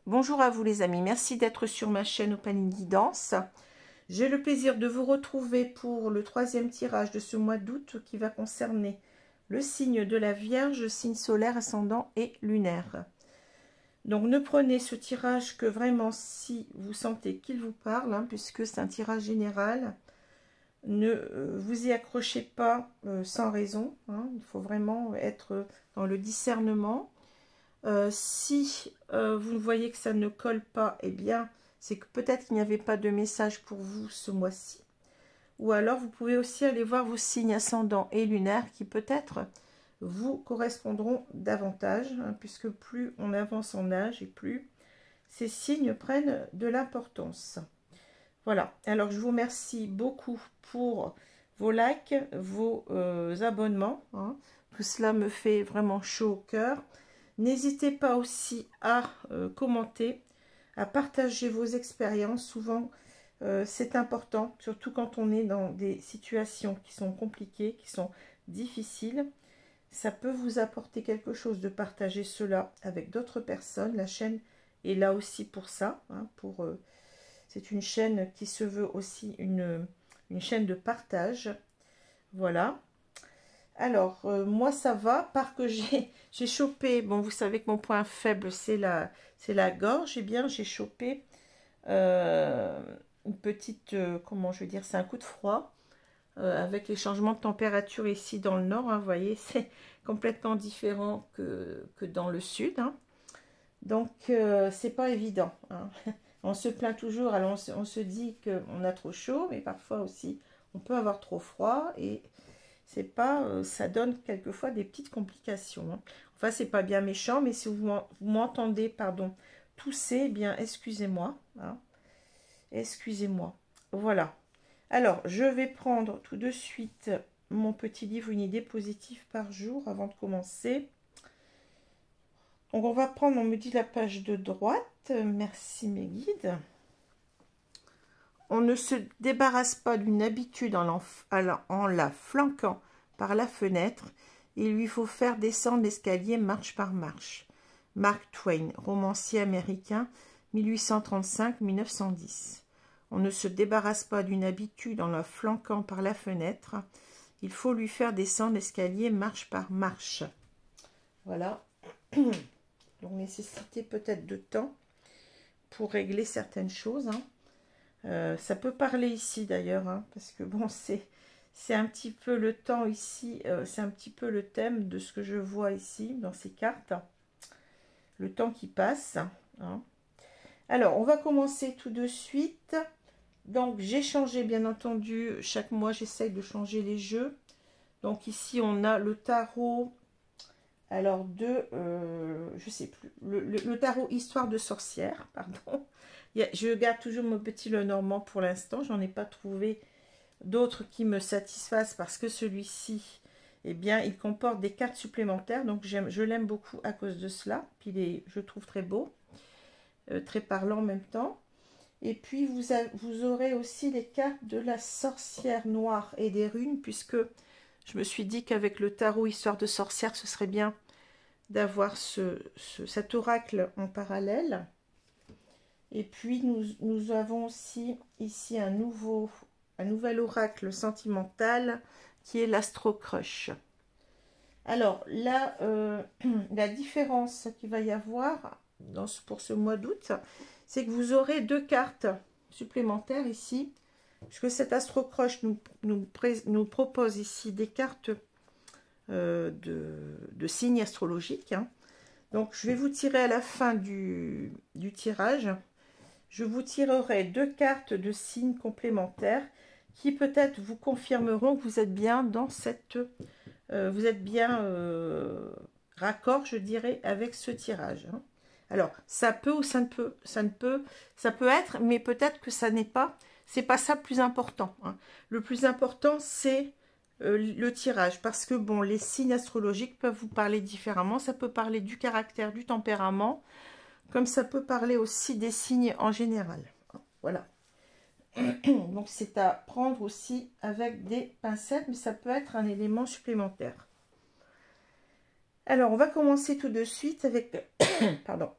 Bonjour à vous les amis, merci d'être sur ma chaîne Opaline Guidance. J'ai le plaisir de vous retrouver pour le troisième tirage de ce mois d'août qui va concerner le signe de la Vierge, signe solaire, ascendant et lunaire. Donc ne prenez ce tirage que vraiment si vous sentez qu'il vous parle, puisque c'est un tirage général. Ne vous y accrochez pas sans raison, il faut vraiment être dans le discernement. Si vous voyez que ça ne colle pas, eh bien, c'est que peut-être qu'il n'y avait pas de message pour vous ce mois-ci. Ou alors, vous pouvez aussi aller voir vos signes ascendants et lunaires qui peut-être vous correspondront davantage, puisque plus on avance en âge et plus ces signes prennent de l'importance. Voilà, alors je vous remercie beaucoup pour vos likes, vos abonnements. Tout cela me fait vraiment chaud au cœur. N'hésitez pas aussi à commenter, à partager vos expériences. Souvent, c'est important, surtout quand on est dans des situations qui sont compliquées, qui sont difficiles. Ça peut vous apporter quelque chose de partager cela avec d'autres personnes. La chaîne est là aussi pour ça. C'est une chaîne qui se veut aussi une chaîne de partage. Voilà. Alors, moi, ça va, parce que j'ai chopé, bon, vous savez que mon point faible, c'est la gorge, eh bien, j'ai chopé une petite, comment je veux dire, c'est un coup de froid, avec les changements de température ici dans le nord, vous voyez, c'est complètement différent que dans le sud, donc c'est pas évident, On se plaint toujours, alors on se dit qu'on a trop chaud, mais parfois aussi, on peut avoir trop froid, et c'est pas, ça donne quelquefois des petites complications. Enfin, c'est pas bien méchant, mais si vous m'entendez, pardon, tousser, eh bien, excusez-moi. Excusez-moi. Voilà. Alors, je vais prendre tout de suite mon petit livre Une idée positive par jour avant de commencer. Donc, on va prendre, on me dit la page de droite. Merci mes guides. On ne se débarrasse pas d'une habitude en la flanquant par la fenêtre. Il lui faut faire descendre l'escalier marche par marche. Mark Twain, romancier américain, 1835-1910. On ne se débarrasse pas d'une habitude en la flanquant par la fenêtre. Il faut lui faire descendre l'escalier marche par marche. Voilà. Donc, nécessité peut-être de temps pour régler certaines choses, ça peut parler ici d'ailleurs, parce que bon, c'est un petit peu le temps ici, c'est un petit peu le thème de ce que je vois ici dans ces cartes, le temps qui passe. Alors, on va commencer tout de suite. Donc, j'ai changé, bien entendu, chaque mois, j'essaye de changer les jeux. Donc, ici, on a le tarot, alors je sais plus, le tarot Histoire de sorcière, pardon. Je garde toujours mon petit Lenormand pour l'instant. J'en ai pas trouvé d'autres qui me satisfassent parce que celui-ci, eh bien, il comporte des cartes supplémentaires. Donc, je l'aime beaucoup à cause de cela. Puis, je le trouve très beau, très parlant en même temps. Et puis, vous aurez aussi les cartes de la sorcière noire et des runes, puisque je me suis dit qu'avec le tarot Histoire de sorcière, ce serait bien d'avoir cet oracle en parallèle. Et puis, nous avons aussi ici un nouvel oracle sentimental qui est l'Astro Crush. Alors, là, la différence qu'il va y avoir pour ce mois d'août, c'est que vous aurez 2 cartes supplémentaires ici, puisque cet Astro Crush nous propose ici des cartes de signes astrologiques. Donc, je vais vous tirer à la fin du tirage. Je vous tirerai 2 cartes de signes complémentaires qui peut-être vous confirmeront que vous êtes bien dans cette... vous êtes bien raccord, je dirais, avec ce tirage. Alors, ça peut ou ça peut être, mais peut-être que ça n'est pas... C'est pas ça le plus important. Le plus important, c'est le tirage. Parce que, bon, les signes astrologiques peuvent vous parler différemment. Ça peut parler du caractère, du tempérament, comme ça peut parler aussi des signes en général. Voilà. Donc, c'est à prendre aussi avec des pincettes, mais ça peut être un élément supplémentaire. Alors, on va commencer tout de suite avec pardon,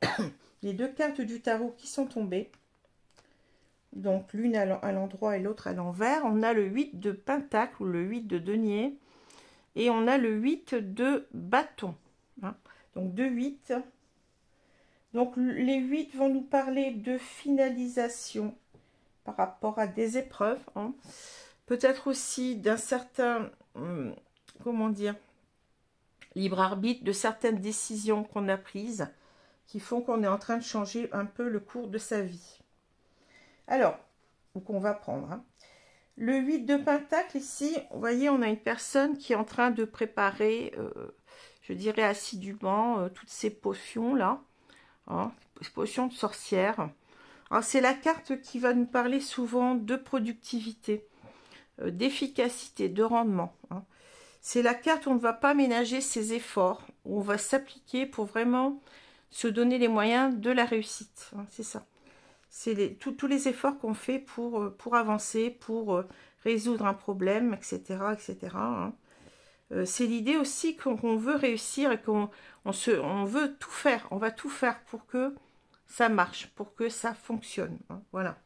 les deux cartes du tarot qui sont tombées. Donc, l'une à l'endroit et l'autre à l'envers. On a le 8 de pentacle ou le 8 de denier. Et on a le 8 de bâton. Hein. Donc, 2 8. Donc, les 8 vont nous parler de finalisation par rapport à des épreuves. Hein. Peut-être aussi d'un certain, comment dire, libre arbitre, de certaines décisions qu'on a prises qui font qu'on est en train de changer un peu le cours de sa vie. Alors, ou qu'on va prendre. Hein. Le 8 de pentacle, ici, vous voyez, on a une personne qui est en train de préparer, je dirais assidûment, toutes ces potions-là. Hein, potions de sorcière. C'est la carte qui va nous parler souvent de productivité, d'efficacité, de rendement. Hein. C'est la carte où on ne va pas ménager ses efforts, où on va s'appliquer pour vraiment se donner les moyens de la réussite. Hein, c'est ça. C'est tous les efforts qu'on fait pour avancer, pour résoudre un problème, etc. etc. Hein. C'est l'idée aussi qu'on veut réussir et qu'on veut tout faire. On va tout faire pour que ça marche, pour que ça fonctionne. Hein. Voilà.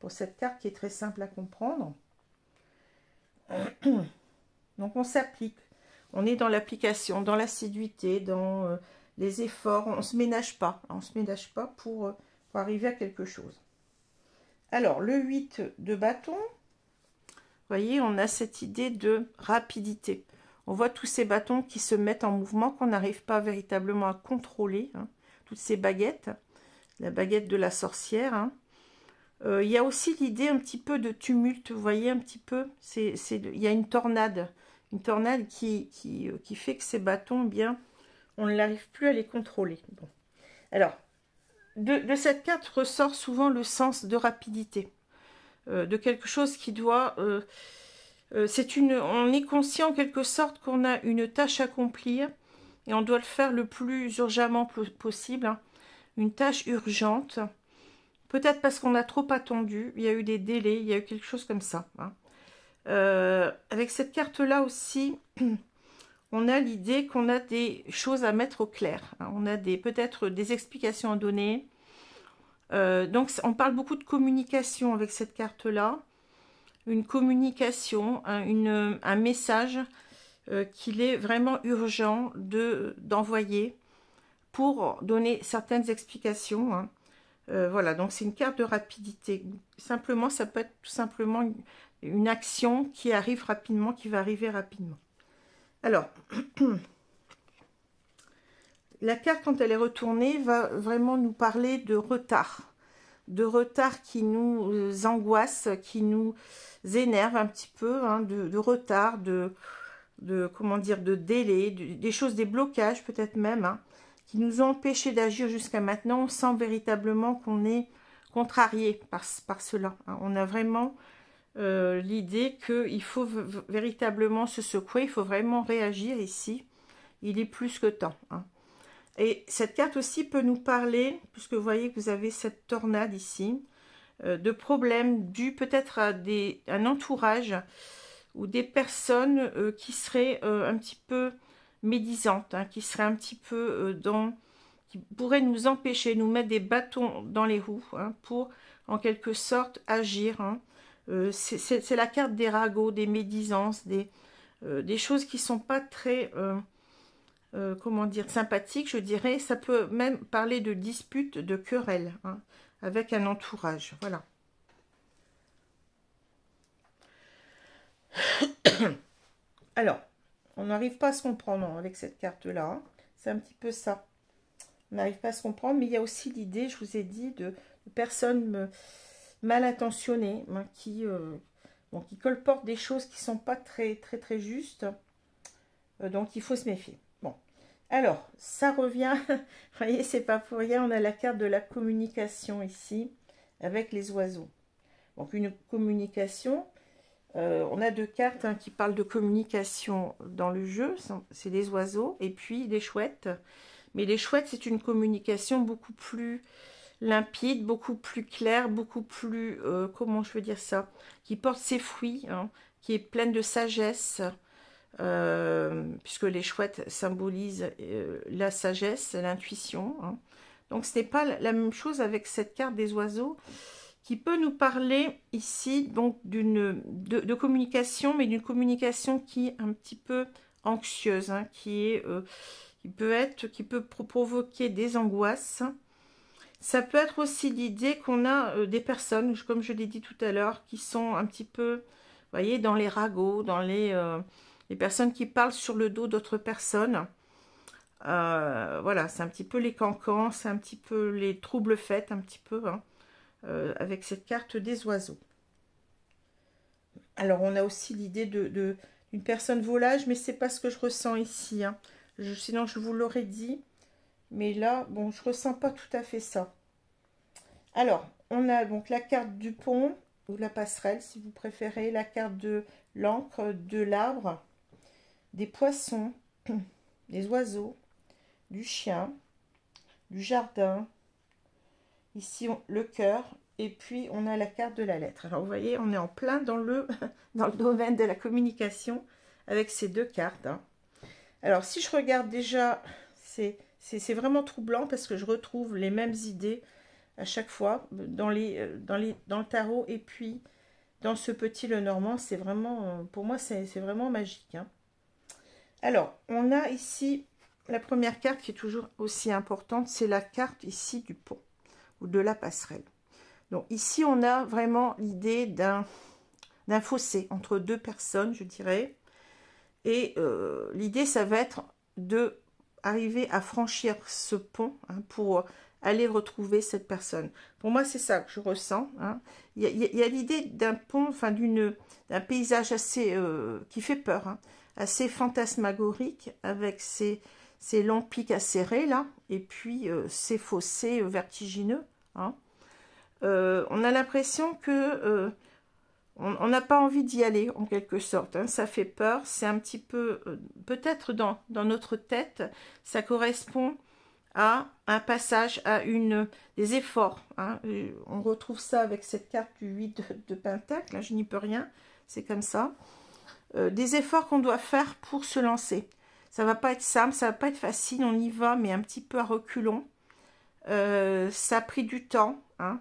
Pour cette carte qui est très simple à comprendre. Donc on s'applique. On est dans l'application, dans l'assiduité, dans les efforts. On ne se ménage pas. On ne se ménage pas pour arriver à quelque chose. Alors, le 8 de bâton, vous voyez, on a cette idée de rapidité. On voit tous ces bâtons qui se mettent en mouvement, qu'on n'arrive pas véritablement à contrôler. Hein. Toutes ces baguettes, la baguette de la sorcière. Hein. Il y a aussi l'idée un petit peu de tumulte, vous voyez, un petit peu. Il y a une tornade qui fait que ces bâtons, eh bien, on n'arrive plus à les contrôler. Bon. Alors, de cette carte ressort souvent le sens de rapidité, de quelque chose qui doit... on est conscient en quelque sorte qu'on a une tâche à accomplir et on doit le faire le plus urgemment possible. Hein. Une tâche urgente, peut-être parce qu'on a trop attendu, il y a eu des délais, il y a eu quelque chose comme ça. Hein. Avec cette carte-là aussi... on a l'idée qu'on a des choses à mettre au clair. Hein. On a peut-être des explications à donner. Donc, on parle beaucoup de communication avec cette carte-là. Une communication, un message qu'il est vraiment urgent d'envoyer pour donner certaines explications. Hein. Voilà, donc c'est une carte de rapidité. Simplement, ça peut être tout simplement une action qui arrive rapidement, qui va arriver rapidement. Alors, la carte, quand elle est retournée, va vraiment nous parler de retard qui nous angoisse, qui nous énerve un petit peu, hein, de retard, comment dire, de délai, des choses, des blocages peut-être même, hein, qui nous ont empêchés d'agir jusqu'à maintenant. On sent véritablement qu'on est contrarié par cela. Hein. On a vraiment... l'idée qu'il faut véritablement se secouer, il faut vraiment réagir ici. Il est plus que temps. Hein. Et cette carte aussi peut nous parler, puisque vous voyez que vous avez cette tornade ici, de problèmes dus peut-être à un entourage ou des personnes qui seraient un petit peu médisantes, hein, qui seraient un petit peu qui pourraient nous empêcher, nous mettre des bâtons dans les roues, hein, pour en quelque sorte agir. Hein. C'est la carte des ragots, des médisances, des choses qui ne sont pas très, comment dire, sympathiques, je dirais. Ça peut même parler de disputes, de querelles, hein, avec un entourage. Voilà. Alors, on n'arrive pas à se comprendre avec cette carte-là. Hein. C'est un petit peu ça. On n'arrive pas à se comprendre, mais il y a aussi l'idée, je vous ai dit, de personnes... mal intentionnées, hein, qui colportent des choses qui ne sont pas très justes. Donc, il faut se méfier. Bon, alors, ça revient, vous voyez, c'est pas pour rien, on a la carte de la communication ici, avec les oiseaux. Donc, une communication, on a deux cartes, hein, qui parlent de communication dans le jeu, c'est les oiseaux, et puis les chouettes. Mais les chouettes, c'est une communication beaucoup plus... limpide, beaucoup plus clair, beaucoup plus, comment je veux dire ça, qui porte ses fruits, hein, qui est pleine de sagesse, puisque les chouettes symbolisent la sagesse, l'intuition. Hein. Donc ce n'est pas la même chose avec cette carte des oiseaux, qui peut nous parler ici donc de communication, mais d'une communication qui est un petit peu anxieuse, hein, qui peut provoquer des angoisses. Ça peut être aussi l'idée qu'on a des personnes, comme je l'ai dit tout à l'heure, qui sont un petit peu, vous voyez, dans les ragots, dans les personnes qui parlent sur le dos d'autres personnes. Voilà, c'est un petit peu les cancans, c'est un petit peu les troubles faits, un petit peu, hein, avec cette carte des oiseaux. Alors, on a aussi l'idée d'une personne volage, mais c'est pas ce que je ressens ici, hein. Sinon, je vous l'aurais dit. Mais là, bon, je ressens pas tout à fait ça. Alors, on a donc la carte du pont, ou la passerelle, si vous préférez, la carte de l'encre, de l'arbre, des poissons, des oiseaux, du chien, du jardin. Ici, le cœur. Et puis, on a la carte de la lettre. Alors, vous voyez, on est en plein dans le domaine de la communication avec ces deux cartes, hein. Alors, si je regarde déjà, c'est vraiment troublant parce que je retrouve les mêmes idées à chaque fois dans le tarot et puis dans ce petit Lenormand. C'est vraiment, pour moi, c'est vraiment magique, hein. Alors, on a ici la première carte qui est toujours aussi importante, c'est la carte ici du pont ou de la passerelle. Donc ici, on a vraiment l'idée d'un fossé entre deux personnes, je dirais. Et l'idée, ça va être de arriver à franchir ce pont, hein, pour aller retrouver cette personne. Pour moi, c'est ça que je ressens, hein. Il y a l'idée d'un pont, enfin d'un paysage assez qui fait peur, hein, assez fantasmagorique, avec ces longs pics acérés là, et puis ces fossés vertigineux, hein. On a l'impression que on n'a pas envie d'y aller, en quelque sorte, hein. Ça fait peur, c'est un petit peu, peut-être dans notre tête, ça correspond à un passage, à des efforts, hein. On retrouve ça avec cette carte du 8 de Pentacle, là, je n'y peux rien, c'est comme ça. Des efforts qu'on doit faire pour se lancer. Ça va pas être simple, ça va pas être facile, on y va, mais un petit peu à reculons. Ça a pris du temps, hein.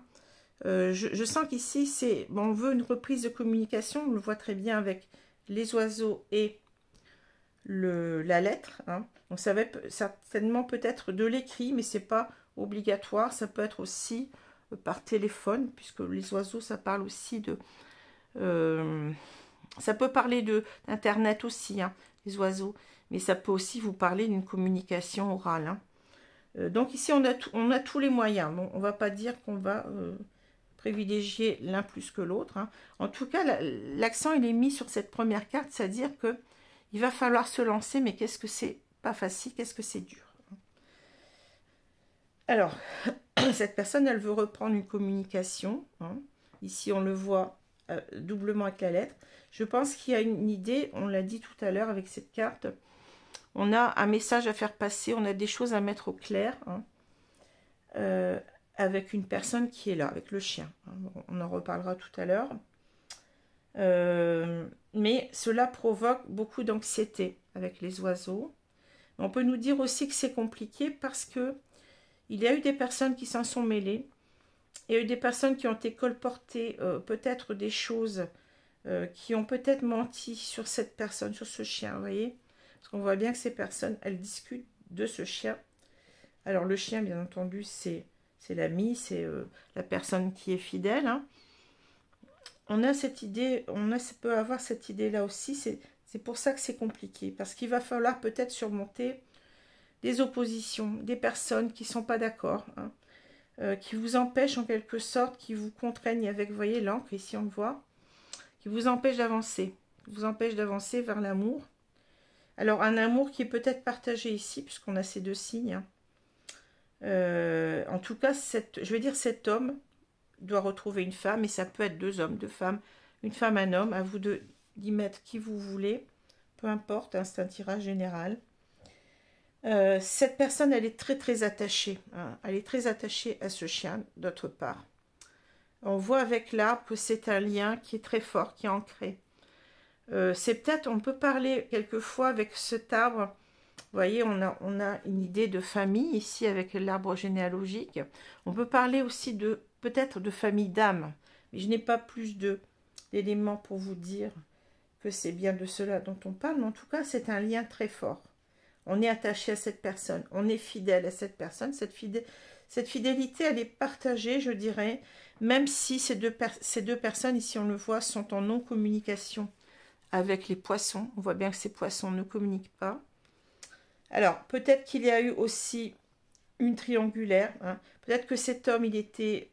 Je sens qu'ici, bon, on veut une reprise de communication, on le voit très bien avec les oiseaux et la lettre, hein. Donc ça va être certainement peut-être de l'écrit, mais c'est pas obligatoire, ça peut être aussi par téléphone, puisque les oiseaux, ça parle aussi de... ça peut parler d'internet aussi, hein, les oiseaux, mais ça peut aussi vous parler d'une communication orale, hein. Donc ici, on a tous les moyens. Bon, on va pas dire qu'on va... privilégier l'un plus que l'autre, hein. En tout cas, l'accent il est mis sur cette première carte, c'est-à-dire que il va falloir se lancer, mais qu'est-ce que c'est pas facile, qu'est-ce que c'est dur. Alors, cette personne, elle veut reprendre une communication, hein. Ici, on le voit doublement avec la lettre. Je pense qu'il y a une idée, on l'a dit tout à l'heure avec cette carte, on a un message à faire passer, on a des choses à mettre au clair, hein. Avec une personne qui est là, avec le chien. On en reparlera tout à l'heure. Mais cela provoque beaucoup d'anxiété avec les oiseaux. On peut nous dire aussi que c'est compliqué parce que il y a eu des personnes qui s'en sont mêlées. Il y a eu des personnes qui ont été colportées, peut-être des choses, qui ont peut-être menti sur cette personne, sur ce chien, vous voyez. Parce qu'on voit bien que ces personnes, elles discutent de ce chien. Alors le chien, bien entendu, c'est l'ami, c'est la personne qui est fidèle, hein. On a cette idée, ça peut avoir cette idée-là aussi, c'est pour ça que c'est compliqué, parce qu'il va falloir peut-être surmonter des oppositions, des personnes qui ne sont pas d'accord, hein, qui vous empêchent en quelque sorte, qui vous contraignent avec, vous voyez, l'encre, ici on le voit, qui vous empêchent d'avancer, vers l'amour. Alors un amour qui est peut-être partagé ici, puisqu'on a ces deux signes, hein. En tout cas, je vais dire cet homme doit retrouver une femme, et ça peut être deux hommes, deux femmes, une femme, un homme, à vous d'y mettre qui vous voulez, peu importe, hein, c'est un tirage général. Cette personne, elle est très très attachée, hein, elle est très attachée à ce chien, d'autre part. On voit avec l'arbre que c'est un lien qui est très fort, qui est ancré. C'est peut-être, on peut parler quelquefois avec cet arbre voyez, on a une idée de famille ici avec l'arbre généalogique. On peut parler aussi de peut-être de famille d'âme, mais je n'ai pas plus d'éléments pour vous dire que c'est bien de cela dont on parle, mais en tout cas, c'est un lien très fort. On est attaché à cette personne, on est fidèle à cette personne. Cette fidélité, elle est partagée, je dirais, même si ces deux personnes, ici on le voit, sont en non-communication avec les poissons. On voit bien que ces poissons ne communiquent pas. Alors, peut-être qu'il y a eu aussi une triangulaire. Hein. Peut-être que cet homme, il était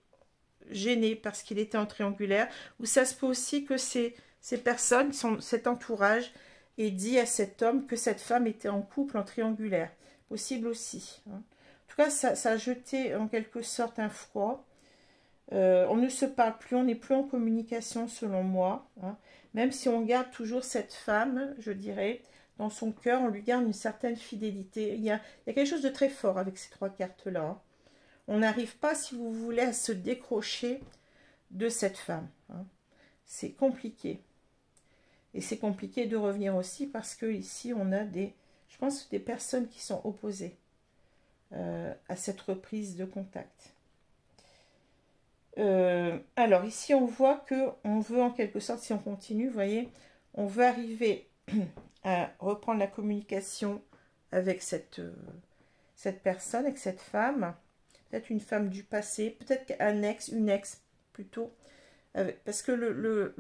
gêné parce qu'il était en triangulaire. Ou ça se peut aussi que ces personnes, cet entourage, ait dit à cet homme que cette femme était en couple en triangulaire. Possible aussi. Hein. En tout cas, ça a jeté en quelque sorte un froid. On ne se parle plus, on n'est plus en communication selon moi. Hein. Même si on garde toujours cette femme, je dirais, dans son cœur, on lui garde une certaine fidélité. Il y a quelque chose de très fort avec ces trois cartes-là. Hein. On n'arrive pas, si vous voulez, à se décrocher de cette femme. Hein. C'est compliqué. Et c'est compliqué de revenir aussi parce que ici, on a je pense, des personnes qui sont opposées à cette reprise de contact. Alors, ici, on voit qu'on veut, en quelque sorte, si on continue, vous voyez, on veut arriver à reprendre la communication avec cette personne, avec cette femme, peut-être une femme du passé, peut-être une ex plutôt, parce que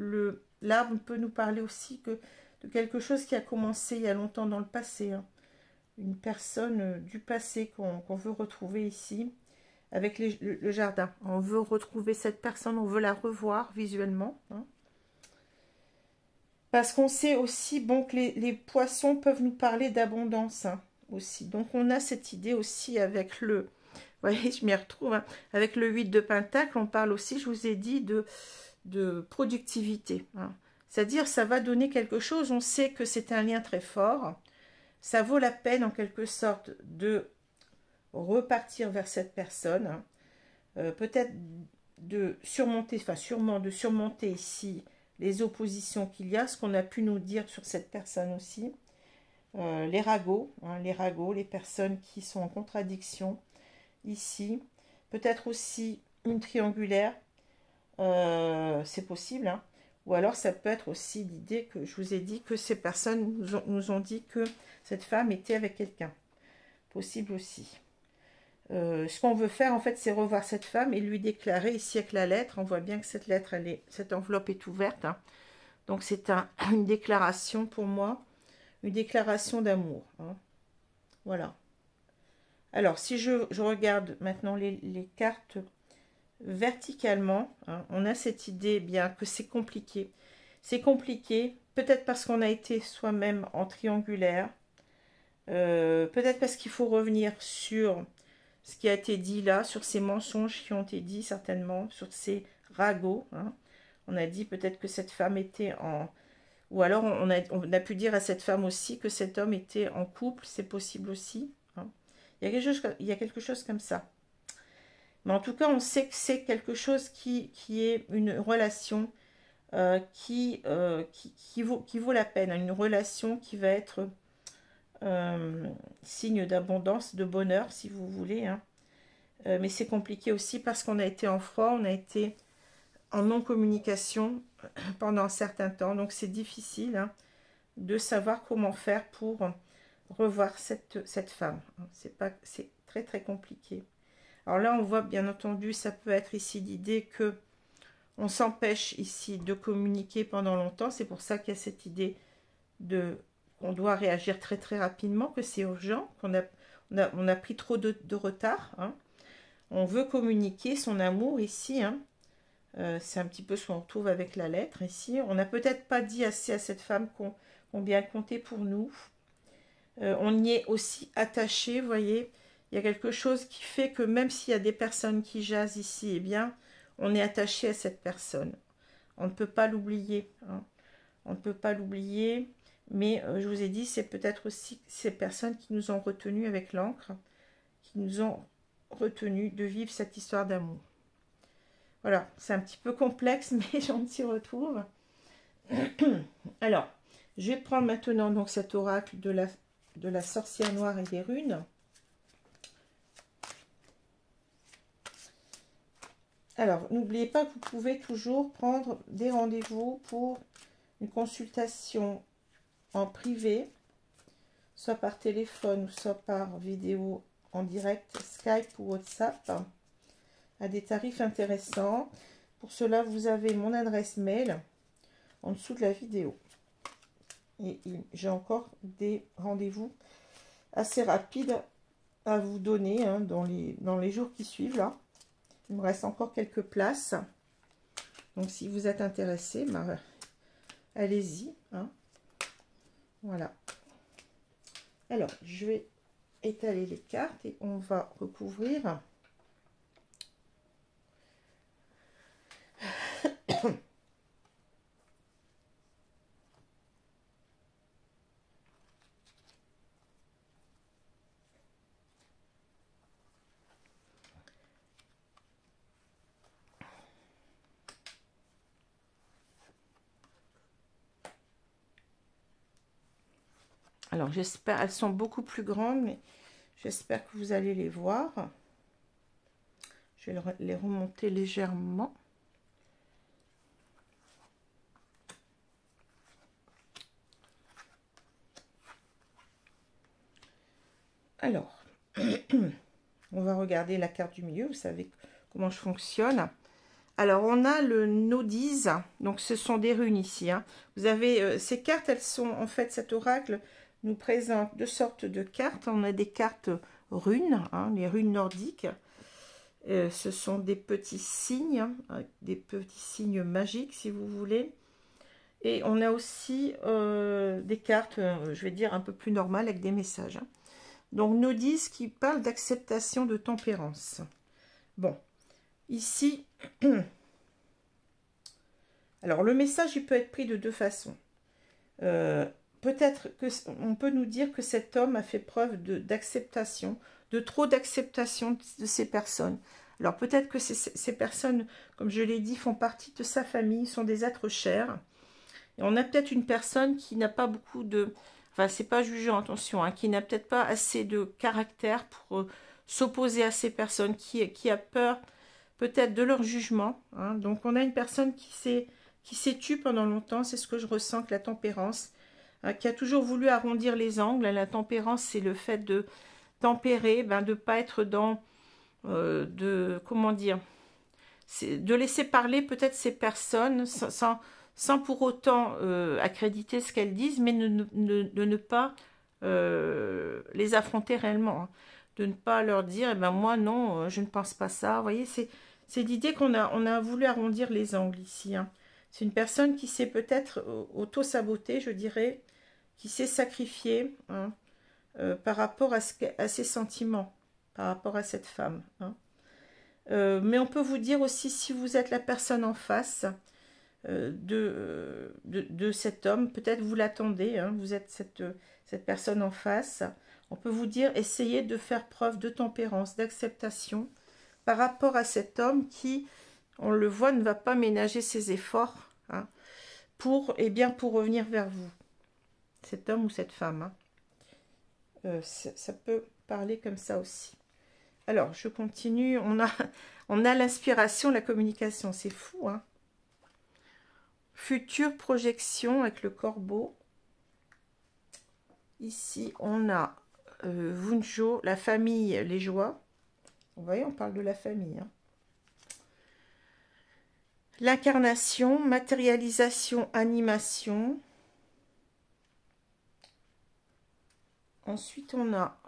l'arbre peut nous parler aussi de quelque chose qui a commencé il y a longtemps dans le passé, hein. Une personne du passé qu'on veut retrouver ici, avec le jardin. On veut retrouver cette personne, on veut la revoir visuellement, hein. Parce qu'on sait aussi bon, que les poissons peuvent nous parler d'abondance, hein, aussi. Donc, on a cette idée aussi avec vous voyez, je m'y retrouve, hein, avec le 8 de Pentacle, on parle aussi, je vous ai dit, de productivité. Hein. C'est-à-dire, ça va donner quelque chose, on sait que c'est un lien très fort. Ça vaut la peine, en quelque sorte, de repartir vers cette personne. Hein. Peut-être de surmonter, enfin, sûrement de surmonter ici les oppositions qu'il y a, ce qu'on a pu nous dire sur cette personne aussi. Les ragots, hein, les personnes qui sont en contradiction ici. Peut-être aussi une triangulaire, c'est possible. Hein. Ou alors ça peut être aussi l'idée que je vous ai dit que ces personnes nous ont dit que cette femme était avec quelqu'un. Possible aussi. Ce qu'on veut faire, en fait, c'est revoir cette femme et lui déclarer ici avec la lettre. On voit bien que cette lettre, cette enveloppe est ouverte. Hein. Donc, c'est une déclaration pour moi, une déclaration d'amour. Hein. Voilà. Alors, si je regarde maintenant les cartes verticalement, hein, on a cette idée bien que c'est compliqué. C'est compliqué, peut-être parce qu'on a été soi-même en triangulaire, peut-être parce qu'il faut revenir sur ce qui a été dit là, sur ces mensonges qui ont été dits certainement, sur ces ragots. Hein. On a dit peut-être que cette femme était en... Ou alors on a pu dire à cette femme aussi que cet homme était en couple, c'est possible aussi. Hein. Il y a quelque chose comme ça. Mais en tout cas, on sait que c'est quelque chose qui est une relation qui vaut la peine. Une relation qui va être... signe d'abondance, de bonheur si vous voulez, hein. Mais c'est compliqué aussi parce qu'on a été en froid, on a été en non-communication pendant un certain temps, donc c'est difficile, hein, de savoir comment faire pour revoir cette femme. C'est très très compliqué. Alors là on voit bien entendu, ça peut être ici l'idée que on s'empêche ici de communiquer pendant longtemps, c'est pour ça qu'il y a cette idée qu'on doit réagir très très rapidement, que c'est urgent, qu'on a pris trop de retard. Hein. On veut communiquer son amour ici. Hein. C'est un petit peu ce qu'on retrouve avec la lettre ici. On n'a peut-être pas dit assez à cette femme qu'on bien compté pour nous. On y est aussi attaché, vous voyez. Il y a quelque chose qui fait que même s'il y a des personnes qui jasent ici, eh bien, on est attaché à cette personne. On ne peut pas l'oublier. Hein. On ne peut pas l'oublier. Mais je vous ai dit, c'est peut-être aussi ces personnes qui nous ont retenus avec l'encre, qui nous ont retenus de vivre cette histoire d'amour. Voilà, c'est un petit peu complexe, mais j'en s'y retrouve. Alors, je vais prendre maintenant donc cet oracle de la sorcière noire et des runes. Alors, n'oubliez pas que vous pouvez toujours prendre des rendez-vous pour une consultation en privé, soit par téléphone ou soit par vidéo en direct, Skype ou WhatsApp, à des tarifs intéressants. Pour cela, vous avez mon adresse mail en dessous de la vidéo. Et j'ai encore des rendez-vous assez rapides à vous donner hein, dans les jours qui suivent là. Il me reste encore quelques places. Donc, si vous êtes intéressé, ben, allez-y. Hein. Voilà. Alors, je vais étaler les cartes et on va recouvrir. Alors, j'espère, elles sont beaucoup plus grandes, mais j'espère que vous allez les voir. Je vais les remonter légèrement. Alors, on va regarder la carte du milieu. Vous savez comment je fonctionne. Alors, on a le Nodise. Donc, ce sont des runes ici. Hein. Vous avez ces cartes, elles sont, en fait, cet oracle nous présente deux sortes de cartes. On a des cartes runes, hein, les runes nordiques. Ce sont des petits signes, hein, des petits signes magiques, si vous voulez. Et on a aussi des cartes, je vais dire, un peu plus normales, avec des messages. Hein. Donc, Nodise qui parle d'acceptation de tempérance. Bon, ici, alors le message, il peut être pris de deux façons. Peut-être qu'on peut nous dire que cet homme a fait preuve d'acceptation, de trop d'acceptation de ces personnes. Alors peut-être que ces personnes, comme je l'ai dit, font partie de sa famille, sont des êtres chers. Et on a peut-être une personne qui n'a pas beaucoup de... Enfin, c'est pas jugeant, attention, hein, qui n'a peut-être pas assez de caractère pour s'opposer à ces personnes, qui a peur peut-être de leur jugement. Hein. Donc on a une personne qui s'est tue pendant longtemps, c'est ce que je ressens, que la tempérance, qui a toujours voulu arrondir les angles. La tempérance, c'est le fait de tempérer, ben, de ne pas être dans, comment dire, de laisser parler peut-être ces personnes sans pour autant accréditer ce qu'elles disent, mais de ne pas les affronter réellement. Hein. De ne pas leur dire, eh ben, moi non, je ne pense pas ça. Vous voyez, c'est l'idée qu'on a voulu arrondir les angles ici. Hein. C'est une personne qui s'est peut-être auto-sabotée, je dirais, qui s'est sacrifiée hein, par rapport à ses sentiments, par rapport à cette femme. Hein. Mais on peut vous dire aussi, si vous êtes la personne en face de cet homme, peut-être vous l'attendez, hein, vous êtes cette personne en face, on peut vous dire, essayez de faire preuve de tempérance, d'acceptation par rapport à cet homme qui, on le voit, ne va pas ménager ses efforts hein, pour revenir vers vous. Cet homme ou cette femme. Hein. Ça peut parler comme ça aussi. Alors, je continue. On a l'inspiration, la communication. C'est fou, hein. Future projection avec le corbeau. Ici, on a Vunjo, la famille, les joies. Vous voyez, on parle de la famille. Hein. L'incarnation, matérialisation, animation. Ensuite, on a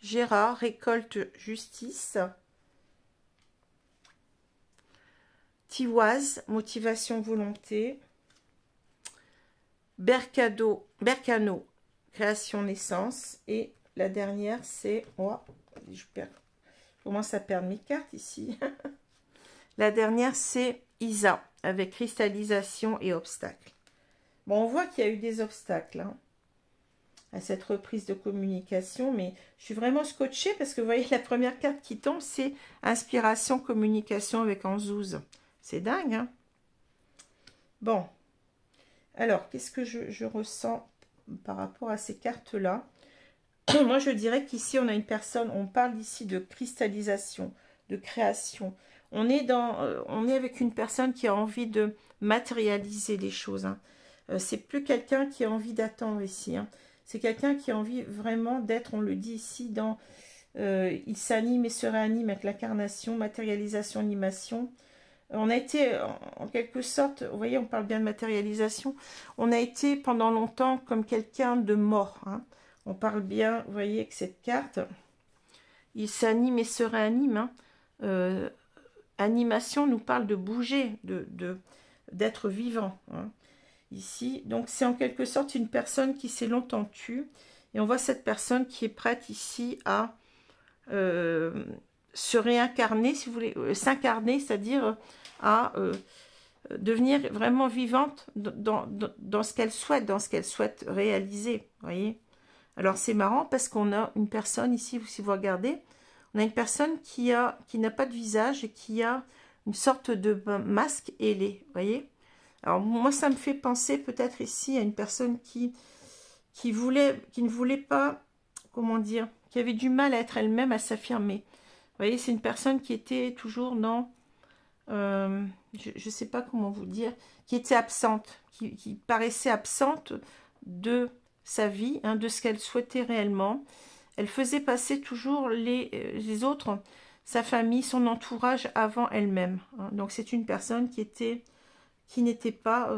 Gérard, récolte, justice. Tiwaz, motivation, volonté. Bercano, création, naissance. Et la dernière, c'est... Oh, je commence à perdre mes cartes ici. La dernière, c'est Isa, avec cristallisation et obstacle. Bon, on voit qu'il y a eu des obstacles hein, à cette reprise de communication, mais je suis vraiment scotchée parce que vous voyez, la première carte qui tombe, c'est inspiration, communication avec Anzouze. C'est dingue, hein? Bon. Alors, qu'est-ce que je ressens par rapport à ces cartes-là? Moi, je dirais qu'ici, on a une personne, on parle ici de cristallisation, de création. On est avec une personne qui a envie de matérialiser les choses. Hein. C'est plus quelqu'un qui a envie d'attendre ici. Hein. C'est quelqu'un qui a envie vraiment d'être, on le dit ici, dans il s'anime et se réanime avec l'incarnation, matérialisation, animation. On a été, en quelque sorte, vous voyez, on parle bien de matérialisation, on a été pendant longtemps comme quelqu'un de mort. Hein. On parle bien, vous voyez, que cette carte, il s'anime et se réanime. Hein. Animation nous parle de bouger, d'être vivant. Hein. Ici, donc c'est en quelque sorte une personne qui s'est longtemps tue. Et on voit cette personne qui est prête ici à se réincarner, si vous voulez, s'incarner, c'est-à-dire à devenir vraiment vivante dans ce qu'elle souhaite réaliser, voyez. Alors c'est marrant parce qu'on a une personne ici, si vous regardez, on a une personne qui n'a pas de visage et qui a une sorte de masque ailé, voyez. Alors moi ça me fait penser peut-être ici à une personne qui ne voulait pas, comment dire, qui avait du mal à être elle-même, à s'affirmer. Vous voyez, c'est une personne qui était toujours dans, je ne sais pas comment vous dire, qui était absente, qui paraissait absente de sa vie, hein, de ce qu'elle souhaitait réellement. Elle faisait passer toujours les autres, sa famille, son entourage avant elle-même. Hein. Donc c'est une personne qui n'était pas,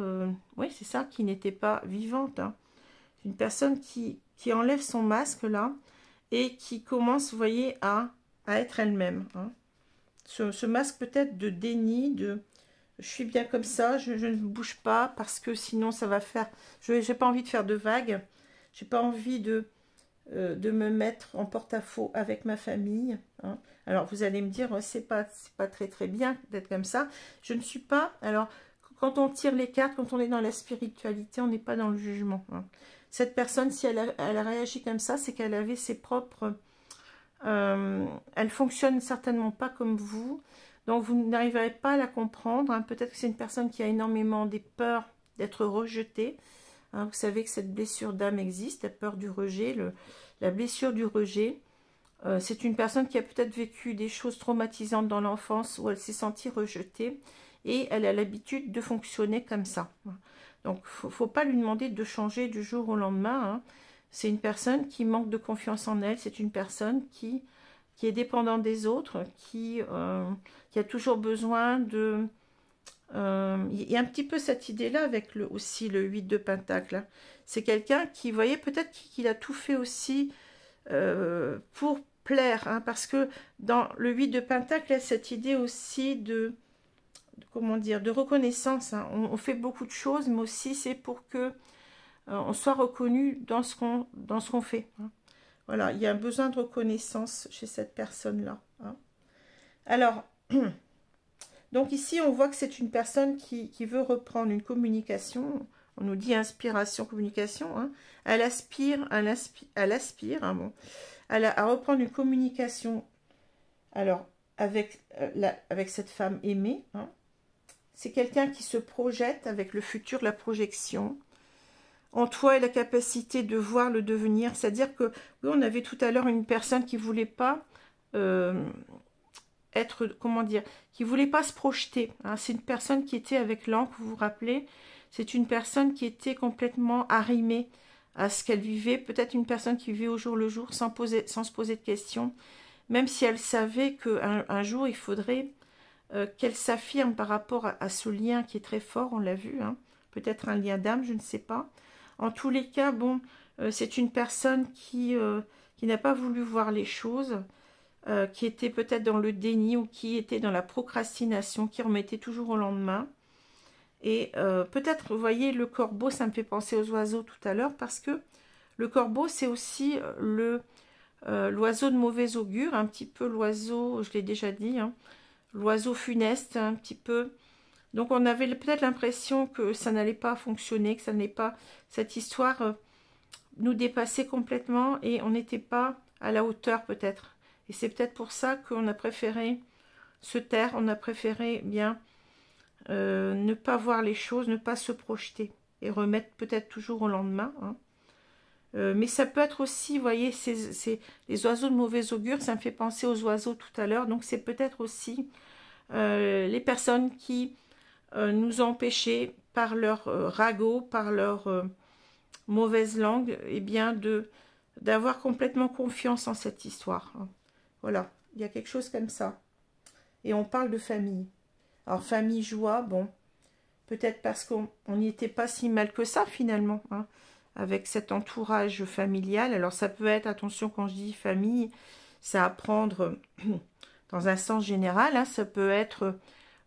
oui c'est ça, qui n'était pas vivante. Hein. Une personne qui enlève son masque là et qui commence, vous voyez, à être elle-même. Hein. Ce masque peut-être de déni, de je suis bien comme ça, je ne bouge pas parce que sinon ça va faire... Je n'ai pas envie de faire de vagues, j'ai pas envie de me mettre en porte-à-faux avec ma famille. Hein. Alors vous allez me dire, c'est pas très très bien d'être comme ça. Je ne suis pas... Alors quand on tire les cartes, quand on est dans la spiritualité, on n'est pas dans le jugement. Hein. Cette personne, si elle a réagi comme ça, c'est qu'elle avait ses propres... elle fonctionne certainement pas comme vous. Donc, vous n'arriverez pas à la comprendre. Hein. Peut-être que c'est une personne qui a énormément des peurs d'être rejetée. Hein. Vous savez que cette blessure d'âme existe, la peur du rejet, la blessure du rejet. C'est une personne qui a peut-être vécu des choses traumatisantes dans l'enfance où elle s'est sentie rejetée. Et elle a l'habitude de fonctionner comme ça. Donc, il ne faut pas lui demander de changer du jour au lendemain. Hein. C'est une personne qui manque de confiance en elle. C'est une personne qui est dépendante des autres, qui a toujours besoin de... il y a un petit peu cette idée-là avec aussi le 8 de Pentacle. C'est quelqu'un qui, vous voyez, peut-être qu'il a tout fait aussi pour plaire. Hein, parce que dans le 8 de Pentacle, il y a cette idée aussi de comment dire, de reconnaissance. Hein. On fait beaucoup de choses, mais aussi c'est pour que on soit reconnu dans ce qu'on fait. Hein. Voilà, il y a un besoin de reconnaissance chez cette personne-là. Hein. Alors, donc ici, on voit que c'est une personne qui veut reprendre une communication. On nous dit inspiration, communication. Hein. Elle aspire hein, bon, à reprendre une communication. Alors, avec cette femme aimée. Hein. C'est quelqu'un qui se projette avec le futur, la projection. En toi et la capacité de voir le devenir. C'est-à-dire que, oui, on avait tout à l'heure une personne qui ne voulait pas être, comment dire, qui ne voulait pas se projeter. Hein. C'est une personne qui était avec l'encre, vous vous rappelez. C'est une personne qui était complètement arrimée à ce qu'elle vivait. Peut-être une personne qui vivait au jour le jour sans se poser de questions. Même si elle savait qu'un jour, il faudrait... qu'elle s'affirme par rapport à ce lien qui est très fort, on l'a vu, hein. Peut-être un lien d'âme, je ne sais pas. En tous les cas, bon, c'est une personne qui n'a pas voulu voir les choses, qui était peut-être dans le déni ou qui était dans la procrastination, qui remettait toujours au lendemain. Et peut-être, vous voyez, le corbeau, ça me fait penser aux oiseaux tout à l'heure, parce que le corbeau, c'est aussi l'oiseau de mauvais augure, un petit peu l'oiseau, je l'ai déjà dit, hein, l'oiseau funeste, un petit peu. Donc on avait peut-être l'impression que ça n'allait pas fonctionner, que ça n'allait pas, cette histoire nous dépassait complètement et on n'était pas à la hauteur peut-être. Et c'est peut-être pour ça qu'on a préféré se taire, on a préféré bien ne pas voir les choses, ne pas se projeter et remettre peut-être toujours au lendemain. Hein. Mais ça peut être aussi, vous voyez, les oiseaux de mauvais augure, ça me fait penser aux oiseaux tout à l'heure. Donc c'est peut-être aussi les personnes qui nous ont empêchés par leur ragot, par leur mauvaise langue, eh bien d'avoir complètement confiance en cette histoire. Voilà, il y a quelque chose comme ça. Et on parle de famille. Alors famille, joie, bon, peut-être parce qu'on n'y était pas si mal que ça finalement, hein, avec cet entourage familial. Alors ça peut être, attention quand je dis famille, ça à prendre dans un sens général, hein, ça peut être,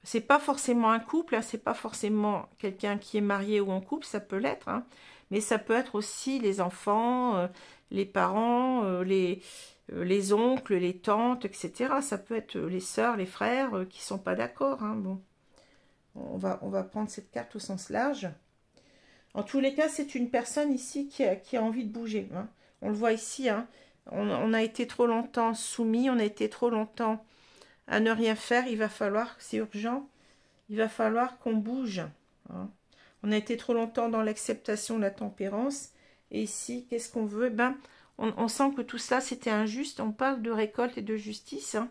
c'est pas forcément un couple, hein, c'est pas forcément quelqu'un qui est marié ou en couple, ça peut l'être, hein, mais ça peut être aussi les enfants, les parents, les oncles, les tantes, etc. Ça peut être les sœurs, les frères qui sont pas d'accord, hein, bon. On va prendre cette carte au sens large. En tous les cas, c'est une personne ici qui a envie de bouger, hein. On le voit ici, hein. On a été trop longtemps soumis, on a été trop longtemps à ne rien faire. Il va falloir, c'est urgent, il va falloir qu'on bouge, hein. On a été trop longtemps dans l'acceptation, la tempérance. Et ici, qu'est-ce qu'on veut? Ben, on sent que tout ça, c'était injuste. On parle de récolte et de justice, hein.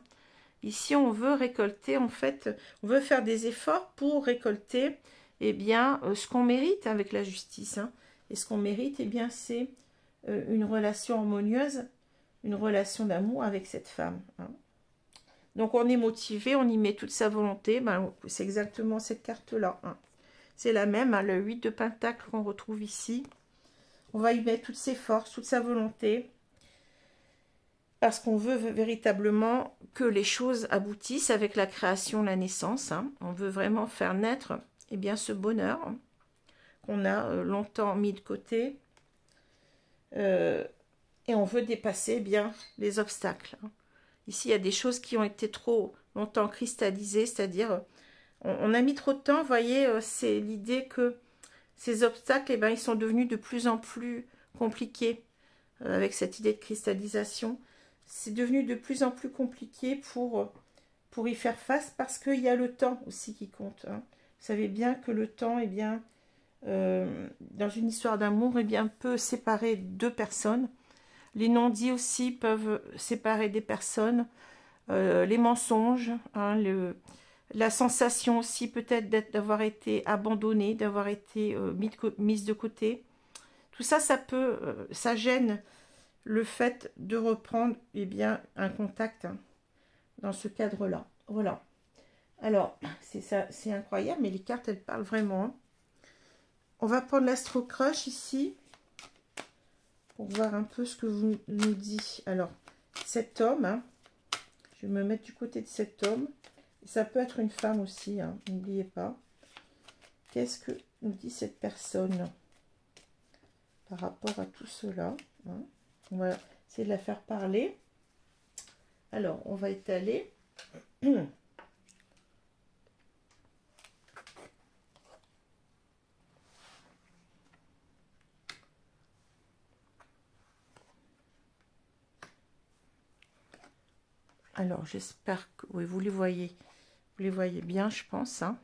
Ici, on veut récolter, en fait, on veut faire des efforts pour récolter, eh bien, ce qu'on mérite avec la justice, hein. Et ce qu'on mérite, eh bien, c'est une relation harmonieuse, une relation d'amour avec cette femme, hein. Donc, on est motivé, on y met toute sa volonté. Ben, c'est exactement cette carte-là, hein. C'est la même, hein, le 8 de Pentacle qu'on retrouve ici. On va y mettre toutes ses forces, toute sa volonté. Parce qu'on veut véritablement que les choses aboutissent avec la création, la naissance, hein. On veut vraiment faire naître, eh bien, ce bonheur qu'on a longtemps mis de côté. Et on veut dépasser, eh bien, les obstacles, hein. Ici, il y a des choses qui ont été trop longtemps cristallisées, c'est-à-dire, on a mis trop de temps, vous voyez, c'est l'idée que ces obstacles, eh bien, ils sont devenus de plus en plus compliqués avec cette idée de cristallisation. C'est devenu de plus en plus compliqué pour y faire face parce qu'il y a le temps aussi qui compte, hein. Vous savez bien que le temps, eh bien, dans une histoire d'amour, eh bien, peut séparer deux personnes. Les non-dits aussi peuvent séparer des personnes. Les mensonges, hein, la sensation aussi peut-être d'avoir été abandonné, d'avoir été mise de côté. Tout ça, ça gêne le fait de reprendre, eh bien, un contact, hein, dans ce cadre-là. Voilà. Alors, c'est incroyable, mais les cartes, elles parlent vraiment, hein. On va prendre l'Astro Crush ici, pour voir un peu ce que vous nous dit. Alors, cet homme, hein, je vais me mettre du côté de cet homme. Ça peut être une femme aussi, hein, n'oubliez pas. Qu'est-ce que nous dit cette personne par rapport à tout cela, hein? On va essayer de la faire parler. Alors, on va étaler. Alors, j'espère que oui, vous les voyez. Vous les voyez bien, je pense, hein.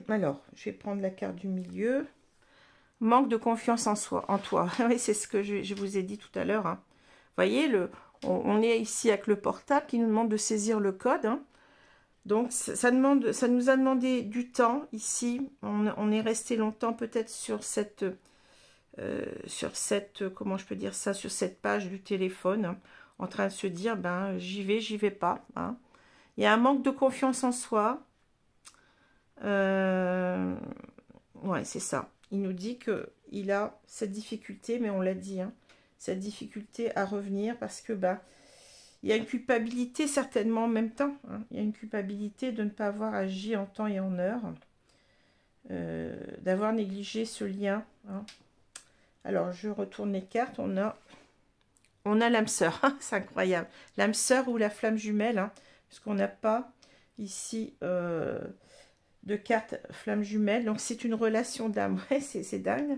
Alors, je vais prendre la carte du milieu. Manque de confiance en soi, en toi. Oui, c'est ce que je vous ai dit tout à l'heure, hein. Vous voyez, on est ici avec le portable qui nous demande de saisir le code, hein. Donc, ça nous a demandé du temps ici. On est resté longtemps peut-être sur cette, comment je peux dire ça, sur cette page du téléphone, hein, en train de se dire, ben, j'y vais pas, hein. Il y a un manque de confiance en soi. Ouais, c'est ça. Il nous dit qu'il a cette difficulté, mais on l'a dit, hein, cette difficulté à revenir parce que, ben, il y a une culpabilité certainement en même temps, hein. Il y a une culpabilité de ne pas avoir agi en temps et en heure, d'avoir négligé ce lien, hein. Alors, je retourne les cartes. On a l'âme sœur, hein, c'est incroyable. L'âme sœur ou la flamme jumelle, hein, parce qu'on n'a pas ici de carte flamme jumelle. Donc, c'est une relation d'âme. Ouais, c'est dingue.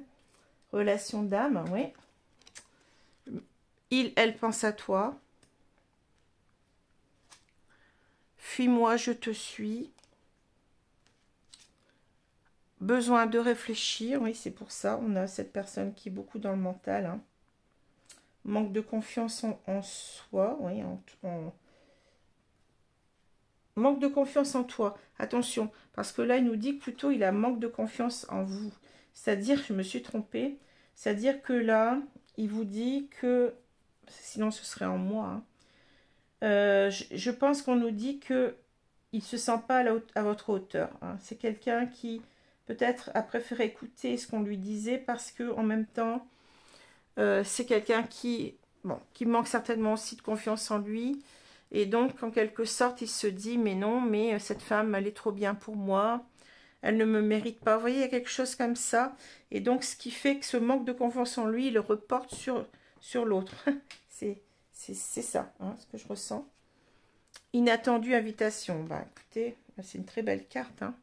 Relation d'âme, oui. Elle pense à toi. Fuis-moi, je te suis. Besoin de réfléchir, oui, c'est pour ça. On a cette personne qui est beaucoup dans le mental. Hein. Manque de confiance en soi, oui, manque de confiance en toi. Attention, parce que là, il nous dit que plutôt il a manque de confiance en vous. C'est-à-dire, je me suis trompée, c'est-à-dire que là, il vous dit que, sinon ce serait en moi, hein. Je pense qu'on nous dit que il ne se sent pas à votre hauteur. Hein. C'est quelqu'un qui peut-être a préféré écouter ce qu'on lui disait parce que en même temps, c'est quelqu'un qui manque certainement aussi de confiance en lui. Et donc, en quelque sorte, il se dit, mais non, mais cette femme, elle est trop bien pour moi. Elle ne me mérite pas. Vous voyez, il y a quelque chose comme ça. Et donc, ce qui fait que ce manque de confiance en lui, il le reporte sur l'autre. c'est ça, hein, ce que je ressens. Inattendue invitation. Bah, écoutez, c'est une très belle carte. Hein.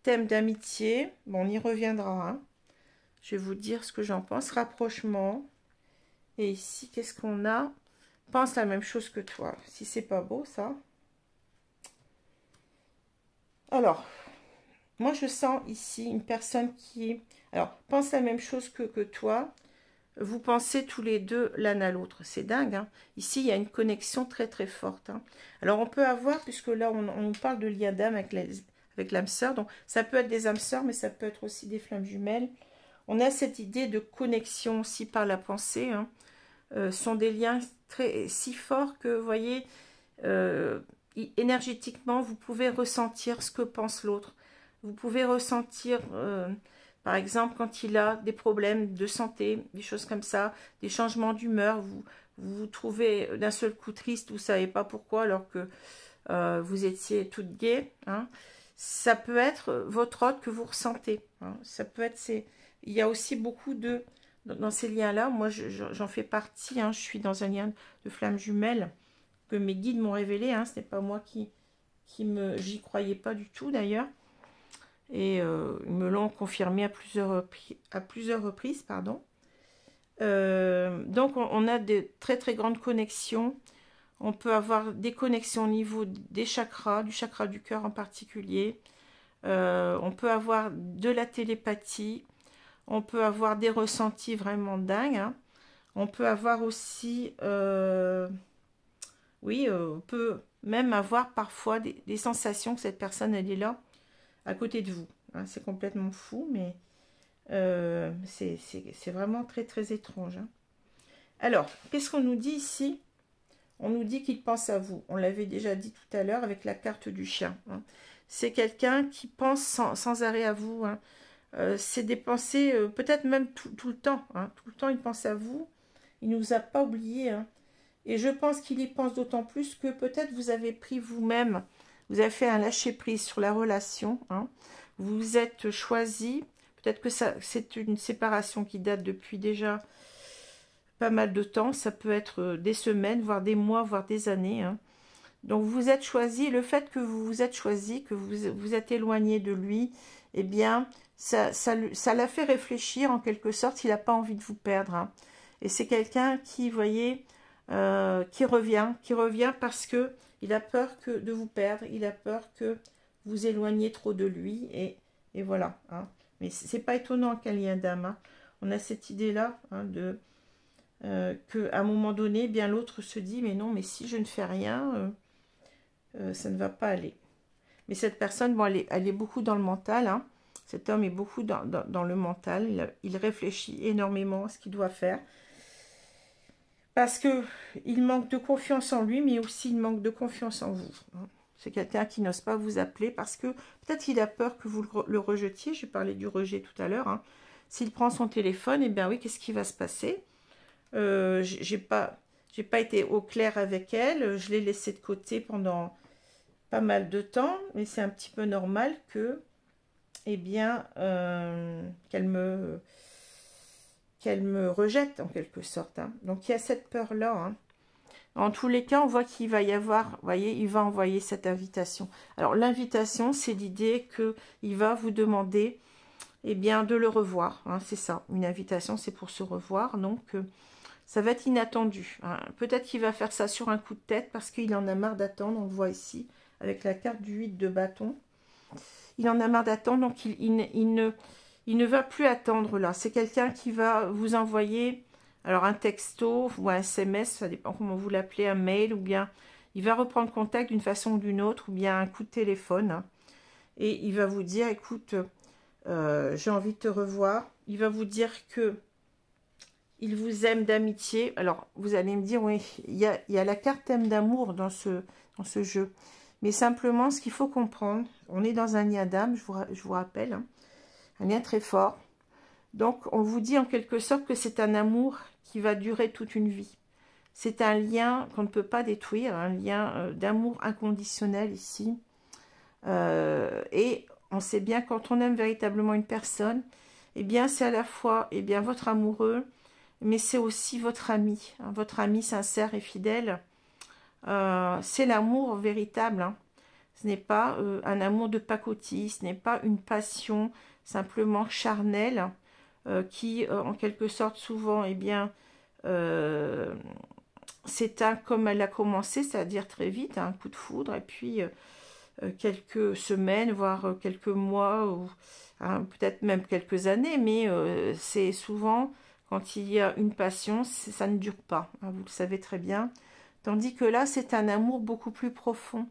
Thème d'amitié. Bon, on y reviendra. Hein. Je vais vous dire ce que j'en pense. Rapprochement. Et ici, qu'est-ce qu'on a? Pense la même chose que toi. Si c'est pas beau, ça. Alors, moi, je sens ici une personne qui... Alors, pense la même chose que toi. Vous pensez tous les deux l'un à l'autre. C'est dingue. Hein. Ici, il y a une connexion très, très forte. Hein. Alors, on peut avoir, puisque là, on parle de lien d'âme avec l'âme sœur. Donc, ça peut être des âmes sœurs, mais ça peut être aussi des flammes jumelles. On a cette idée de connexion aussi par la pensée. Hein. Sont des liens si forts que, vous voyez, énergétiquement, vous pouvez ressentir ce que pense l'autre. Vous pouvez ressentir, par exemple, quand il a des problèmes de santé, des choses comme ça, des changements d'humeur, vous vous trouvez d'un seul coup triste, vous ne savez pas pourquoi, alors que vous étiez toute gaie. Hein. Ça peut être votre hôte que vous ressentez. Hein. Ça peut être... Il y a aussi beaucoup de... Dans ces liens-là, moi, j'en fais partie. Hein, je suis dans un lien de flamme jumelle que mes guides m'ont révélé. Hein, ce n'est pas moi j'y croyais pas du tout, d'ailleurs. Et ils me l'ont confirmé à plusieurs reprises. Pardon. Donc, on a de très, très grandes connexions. On peut avoir des connexions au niveau des chakras, du chakra du cœur en particulier. On peut avoir de la télépathie. On peut avoir des ressentis vraiment dingues. Hein. On peut avoir aussi... on peut même avoir parfois des sensations que cette personne, elle est là, à côté de vous. Hein. C'est complètement fou, mais c'est vraiment très, très étrange. Hein. Alors, qu'est-ce qu'on nous dit ici? On nous dit qu'il pense à vous. On l'avait déjà dit tout à l'heure avec la carte du chien. Hein. C'est quelqu'un qui pense sans arrêt à vous. Hein. C'est des pensées, peut-être même tout le temps. Hein. Tout le temps, il pense à vous. Il ne nous a pas oubliés. Hein. Et je pense qu'il y pense d'autant plus que peut-être vous avez pris vous-même, vous avez fait un lâcher-prise sur la relation. Hein. Vous vous êtes choisi. Peut-être que c'est une séparation qui date depuis déjà pas mal de temps. Ça peut être des semaines, voire des mois, voire des années. Hein. Donc vous êtes choisi. Le fait que vous vous êtes choisi, que vous êtes éloigné de lui, eh bien... Ça l'a fait réfléchir en quelque sorte, il n'a pas envie de vous perdre. Hein. Et c'est quelqu'un qui, vous voyez, qui revient parce que il a peur de vous perdre, il a peur que vous éloigniez trop de lui, et voilà. Hein. Mais c'est pas étonnant qu'un lien d'âme. Hein. On a cette idée-là, hein, qu'à un moment donné, eh bien l'autre se dit, mais non, mais si je ne fais rien, ça ne va pas aller. Mais cette personne, bon, elle est beaucoup dans le mental, hein. Cet homme est beaucoup dans le mental. Il réfléchit énormément à ce qu'il doit faire. Parce qu'il manque de confiance en lui, mais aussi il manque de confiance en vous. C'est quelqu'un qui n'ose pas vous appeler parce que peut-être qu'il a peur que vous le rejetiez. J'ai parlé du rejet tout à l'heure. Hein. S'il prend son téléphone, eh bien oui, qu'est-ce qui va se passer? J'ai pas été au clair avec elle. Je l'ai laissée de côté pendant pas mal de temps. Mais c'est un petit peu normal que... eh bien, qu'elle me rejette en quelque sorte. Hein. Donc, il y a cette peur-là. Hein. En tous les cas, on voit qu'il va y avoir, vous voyez, il va envoyer cette invitation. Alors, l'invitation, c'est l'idée qu'il va vous demander, eh bien, de le revoir. Hein, c'est ça, une invitation, c'est pour se revoir. Donc, ça va être inattendu. Hein. Peut-être qu'il va faire ça sur un coup de tête parce qu'il en a marre d'attendre, on le voit ici, avec la carte du 8 de bâton. Il en a marre d'attendre, donc il ne va plus attendre là. C'est quelqu'un qui va vous envoyer alors un texto ou un SMS, ça dépend comment vous l'appelez, un mail, ou bien il va reprendre contact d'une façon ou d'une autre, ou bien un coup de téléphone. Et il va vous dire, écoute, j'ai envie de te revoir. Il va vous dire que il vous aime d'amitié. Alors, vous allez me dire, oui, il y a la carte thème d'amour dans ce jeu. Mais simplement, ce qu'il faut comprendre, on est dans un lien d'âme, je vous rappelle, hein, un lien très fort. Donc, on vous dit en quelque sorte que c'est un amour qui va durer toute une vie. C'est un lien qu'on ne peut pas détruire, un lien d'amour inconditionnel ici. Et on sait bien, quand on aime véritablement une personne, eh bien, c'est à la fois votre amoureux, mais c'est aussi votre ami sincère et fidèle. C'est l'amour véritable, hein. Ce n'est pas un amour de pacotille, ce n'est pas une passion simplement charnelle qui, en quelque sorte, souvent, s'éteint comme elle a commencé, c'est-à-dire très vite, un coup de foudre, et puis quelques semaines, voire quelques mois, ou hein, peut-être même quelques années, mais c'est souvent, quand il y a une passion, ça ne dure pas, hein, vous le savez très bien. Tandis que là, c'est un amour beaucoup plus profond,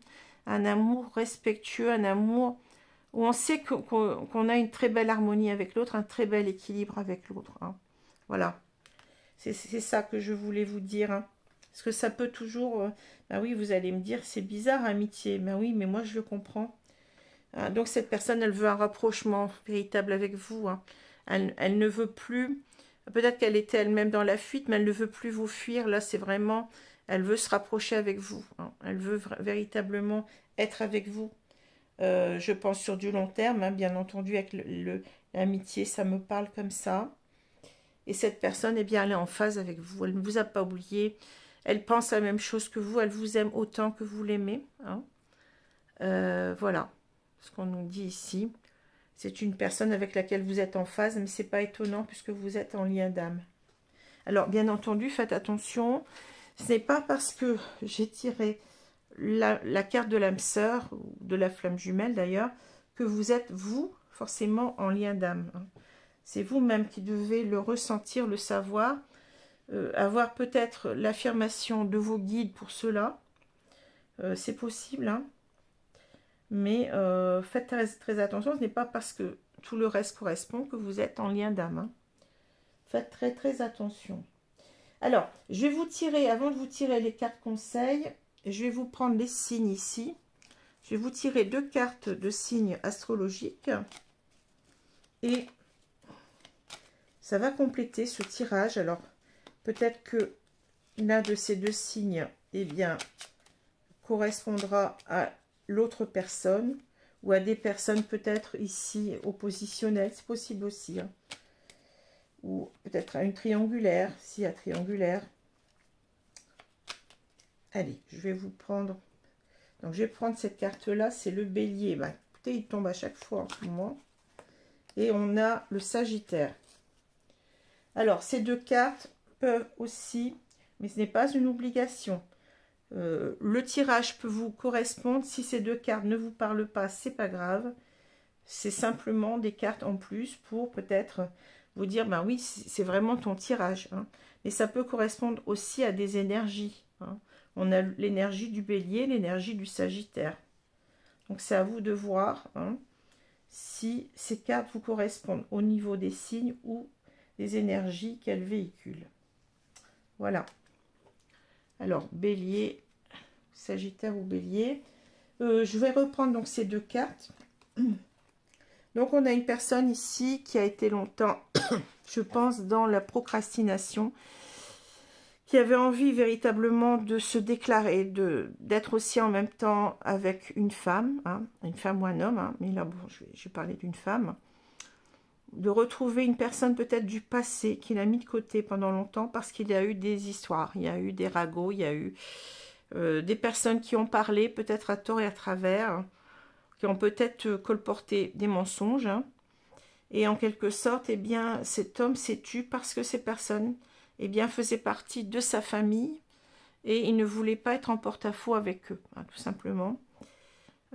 un amour respectueux, un amour où on sait qu'on a une très belle harmonie avec l'autre, un très bel équilibre avec l'autre, hein. Voilà, c'est ça que je voulais vous dire, hein. Parce que ça peut toujours... ben oui, vous allez me dire, c'est bizarre, amitié. Ben oui, mais moi, je le comprends. Hein, donc, cette personne, elle veut un rapprochement véritable avec vous, hein. Elle ne veut plus... Peut-être qu'elle était elle-même dans la fuite, mais elle ne veut plus vous fuir. Là, c'est vraiment... Elle veut se rapprocher avec vous, hein. Elle veut véritablement être avec vous. Je pense sur du long terme, hein, bien entendu, avec l'amitié, ça me parle comme ça. Et cette personne, eh bien, elle est en phase avec vous. Elle ne vous a pas oublié. Elle pense la même chose que vous. Elle vous aime autant que vous l'aimez, hein. Voilà ce qu'on nous dit ici. C'est une personne avec laquelle vous êtes en phase, mais ce n'est pas étonnant puisque vous êtes en lien d'âme. Alors, bien entendu, faites attention. Ce n'est pas parce que j'ai tiré la carte de l'âme sœur, ou de la flamme jumelle d'ailleurs, que vous êtes, vous, forcément en lien d'âme, hein. C'est vous-même qui devez le ressentir, le savoir, avoir peut-être l'affirmation de vos guides pour cela. C'est possible, hein. Mais faites très attention, ce n'est pas parce que tout le reste correspond que vous êtes en lien d'âme, hein. Faites très attention. Alors, je vais vous tirer, avant de vous tirer les cartes conseils, je vais vous prendre les signes ici. Je vais vous tirer 2 cartes de signes astrologiques. Et ça va compléter ce tirage. Alors, peut-être que l'un de ces 2 signes, eh bien, correspondra à l'autre personne ou à des personnes peut-être ici oppositionnelles. C'est possible aussi, hein. Ou peut-être à une triangulaire, si à triangulaire. Allez, je vais vous prendre... Donc, je vais prendre cette carte-là, c'est le bélier. Bah, écoutez, il tombe à chaque fois en ce moment. Et on a le sagittaire. Alors, ces 2 cartes peuvent aussi, mais ce n'est pas une obligation. Le tirage peut vous correspondre. Si ces 2 cartes ne vous parlent pas, c'est pas grave. C'est simplement des cartes en plus pour peut-être vous dire, ben oui, c'est vraiment ton tirage, hein. Mais ça peut correspondre aussi à des énergies, hein. On a l'énergie du bélier, l'énergie du sagittaire. Donc, c'est à vous de voir, hein, si ces cartes vous correspondent au niveau des signes ou des énergies qu'elles véhiculent. Voilà. Alors, bélier, sagittaire ou bélier. Je vais reprendre donc ces 2 cartes. Donc, on a une personne ici qui a été longtemps, je pense, dans la procrastination, qui avait envie véritablement de se déclarer, d'être aussi en même temps avec une femme, hein, une femme ou un homme, hein, mais là, bon, je vais parler d'une femme, de retrouver une personne peut-être du passé qu'il a mis de côté pendant longtemps parce qu'il y a eu des histoires, il y a eu des ragots, il y a eu des personnes qui ont parlé peut-être à tort et à travers, hein, qui ont peut-être colporté des mensonges, hein, et en quelque sorte, eh bien, cet homme s'est tu parce que ces personnes, eh bien, faisaient partie de sa famille et il ne voulait pas être en porte-à-faux avec eux, hein, tout simplement.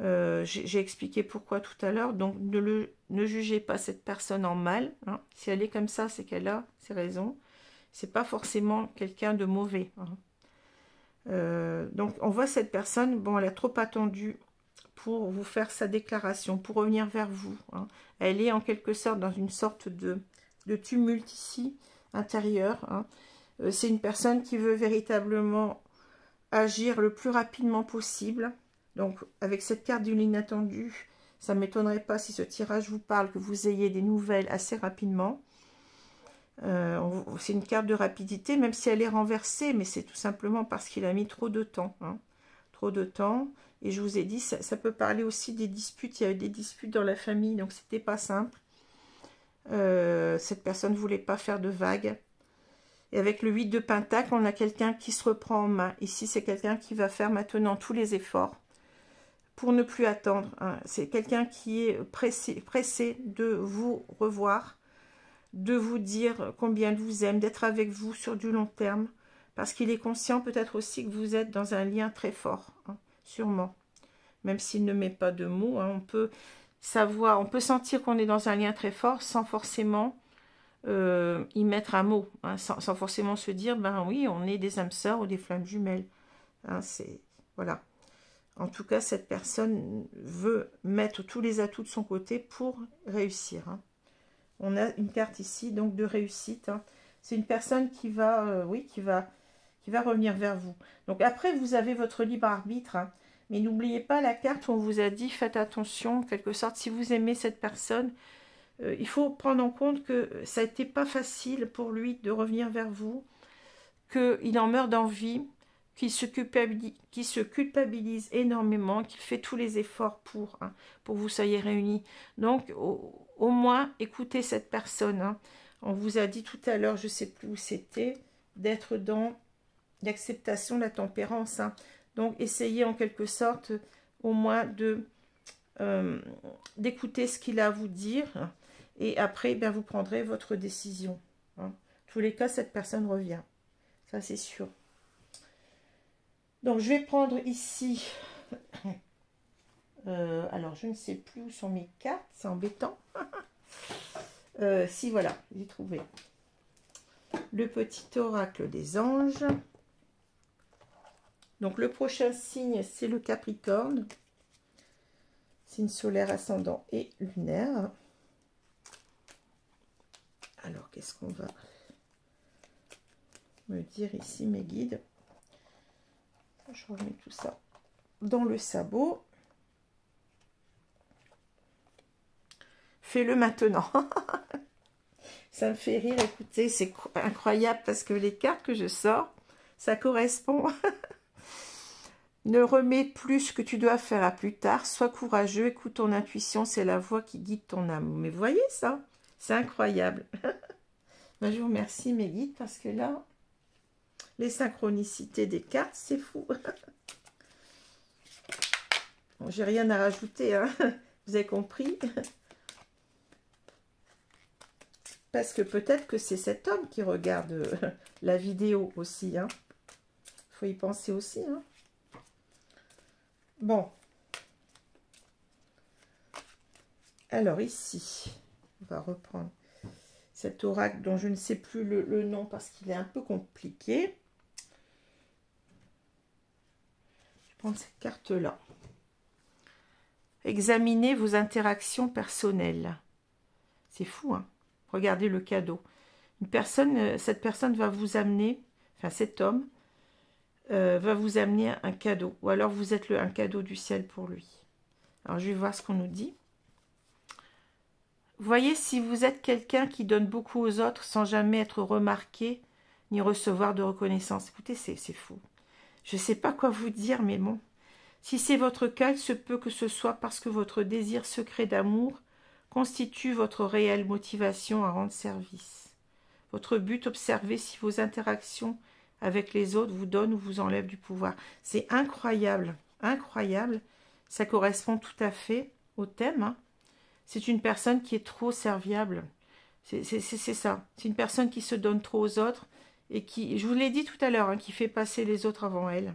J'ai expliqué pourquoi tout à l'heure. Donc, ne jugez pas cette personne en mal. Hein. Si elle est comme ça, c'est qu'elle a ses raisons. C'est pas forcément quelqu'un de mauvais. Hein. Donc, on voit cette personne, bon, elle a trop attendu pour vous faire sa déclaration, pour revenir vers vous. Hein. Elle est en quelque sorte dans une sorte de tumulte ici, intérieur. Hein. C'est une personne qui veut véritablement agir le plus rapidement possible. Donc, avec cette carte de l'inattendu, ça ne m'étonnerait pas si ce tirage vous parle, que vous ayez des nouvelles assez rapidement. C'est une carte de rapidité, même si elle est renversée, mais c'est tout simplement parce qu'il a mis trop de temps. Hein. Trop de temps. Et je vous ai dit, ça peut parler aussi des disputes. Il y a eu des disputes dans la famille, donc c'était pas simple. Cette personne ne voulait pas faire de vagues. Et avec le 8 de Pentacle, on a quelqu'un qui se reprend en main. Ici, c'est quelqu'un qui va faire maintenant tous les efforts pour ne plus attendre. Hein. C'est quelqu'un qui est pressé de vous revoir, de vous dire combien il vous aime, d'être avec vous sur du long terme, parce qu'il est conscient peut-être aussi que vous êtes dans un lien très fort, hein, sûrement. Même s'il ne met pas de mots, hein, on peut savoir, on peut sentir qu'on est dans un lien très fort sans forcément y mettre un mot, hein, sans forcément se dire, ben oui, on est des âmes sœurs ou des flammes jumelles. Hein, c'est, voilà. En tout cas, cette personne veut mettre tous les atouts de son côté pour réussir. Hein. On a une carte ici, donc de réussite. Hein. C'est une personne qui va, oui, qui va revenir vers vous. Donc après, vous avez votre libre arbitre. Hein. Mais n'oubliez pas la carte où on vous a dit, faites attention, en quelque sorte, si vous aimez cette personne, il faut prendre en compte que ça n'était pas facile pour lui de revenir vers vous, qu'il en meurt d'envie, qu'il se culpabilise énormément, qu'il fait tous les efforts pour que vous soyez réunis. Donc, au moins, écoutez cette personne. Hein. On vous a dit tout à l'heure, je ne sais plus où c'était, d'être dans l'acceptation, la tempérance. Hein. Donc, essayez en quelque sorte, au moins, d'écouter ce qu'il a à vous dire. Et après, bien, vous prendrez votre décision. Hein. En tous les cas, cette personne revient. Ça, c'est sûr. Donc, je vais prendre ici... alors, je ne sais plus où sont mes cartes. C'est embêtant. Si, voilà, j'ai trouvé. Le petit oracle des anges. Donc, le prochain signe, c'est le Capricorne. Signe solaire, ascendant et lunaire. Alors, qu'est-ce qu'on va me dire ici, mes guides? Je remets tout ça dans le sabot. Fais-le maintenant. Ça me fait rire, écoutez, c'est incroyable parce que les cartes que je sors, ça correspond. Ne remets plus ce que tu dois faire à plus tard. Sois courageux, écoute ton intuition, c'est la voix qui guide ton âme. Mais vous voyez ça? C'est incroyable. Ben, je vous remercie mes guides parce que là, les synchronicités des cartes, c'est fou. Bon, j'ai rien à rajouter, hein. Vous avez compris? Parce que peut-être que c'est cet homme qui regarde la vidéo aussi. Hein. Faut y penser aussi. Hein. Bon. Alors ici, on va reprendre cet oracle dont je ne sais plus le nom parce qu'il est un peu compliqué. Je vais prendre cette carte-là. Examinez vos interactions personnelles. C'est fou, hein? Regardez le cadeau. Cette personne va vous amener, enfin cet homme, va vous amener un cadeau. Ou alors vous êtes un cadeau du ciel pour lui. Alors je vais voir ce qu'on nous dit. Voyez si vous êtes quelqu'un qui donne beaucoup aux autres sans jamais être remarqué ni recevoir de reconnaissance. Écoutez, c'est fou. Je ne sais pas quoi vous dire, mais bon. Si c'est votre cas, il se peut que ce soit parce que votre désir secret d'amour constitue votre réelle motivation à rendre service. Votre but, observez si vos interactions avec les autres vous donnent ou vous enlèvent du pouvoir. C'est incroyable, incroyable. Ça correspond tout à fait au thème. Hein. C'est une personne qui est trop serviable. C'est ça. C'est une personne qui se donne trop aux autres et qui, je vous l'ai dit tout à l'heure, hein, qui fait passer les autres avant elle.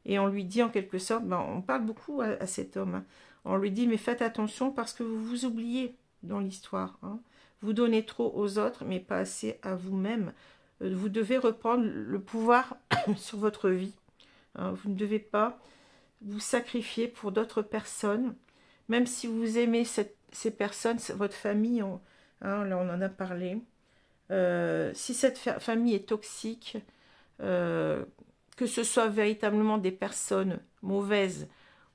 Et on lui dit en quelque sorte, ben, on parle beaucoup à cet homme, hein. On lui dit, mais faites attention parce que vous vous oubliez dans l'histoire, hein. Vous donnez trop aux autres, mais pas assez à vous-même. Vous devez reprendre le pouvoir sur votre vie, hein. Vous ne devez pas vous sacrifier pour d'autres personnes, même si vous aimez ces personnes, votre famille, hein, là on en a parlé. Si cette famille est toxique, que ce soit véritablement des personnes mauvaises,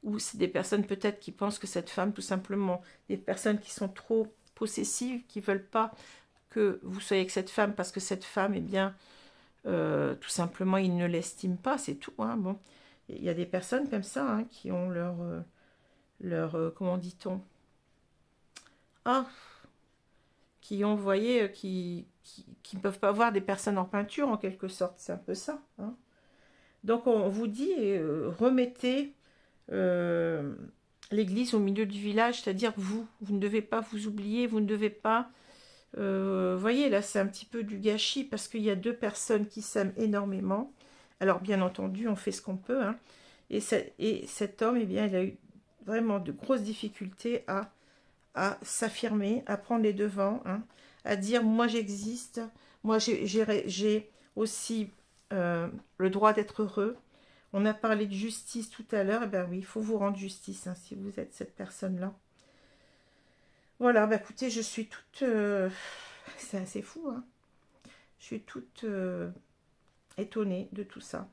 ou c'est des personnes peut-être qui pensent que cette femme, tout simplement, des personnes qui sont trop possessives, qui ne veulent pas que vous soyez avec cette femme, parce que cette femme, eh bien, tout simplement, ils ne l'estiment pas, c'est tout, hein, bon. Il y a des personnes comme ça, hein, qui ont comment dit-on, qui ont, vous voyez, qui ne peuvent pas voir des personnes en peinture, en quelque sorte, c'est un peu ça, hein. Donc, on vous dit, remettez l'église au milieu du village, c'est-à-dire vous ne devez pas vous oublier, vous ne devez pas, vous voyez, là, c'est un petit peu du gâchis, parce qu'il y a deux personnes qui s'aiment énormément. Alors, bien entendu, on fait ce qu'on peut, hein. Et cet homme, eh bien, il a eu vraiment de grosses difficultés à s'affirmer, à prendre les devants, hein, à dire, moi, j'existe, moi, j'ai aussi le droit d'être heureux. On a parlé de justice tout à l'heure, et ben oui, il faut vous rendre justice, hein, si vous êtes cette personne-là. Voilà, ben écoutez, je suis toute... c'est assez fou, hein. Je suis toute étonnée de tout ça.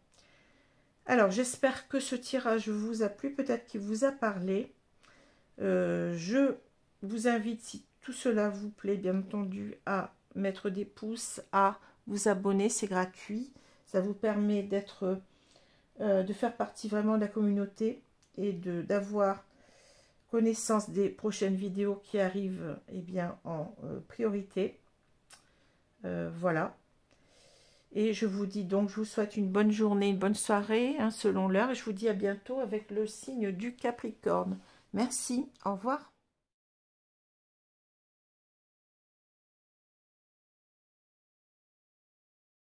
Alors, j'espère que ce tirage vous a plu, peut-être qu'il vous a parlé. Je vous invite, si tout cela vous plaît, bien entendu, à mettre des pouces, à vous abonner, c'est gratuit. Ça vous permet d'être, de faire partie vraiment de la communauté et d'avoir connaissance des prochaines vidéos qui arrivent, eh bien, en priorité. Voilà. Et je vous dis donc, je vous souhaite une bonne journée, une bonne soirée, hein, selon l'heure. Et je vous dis à bientôt avec le signe du Capricorne. Merci, au revoir.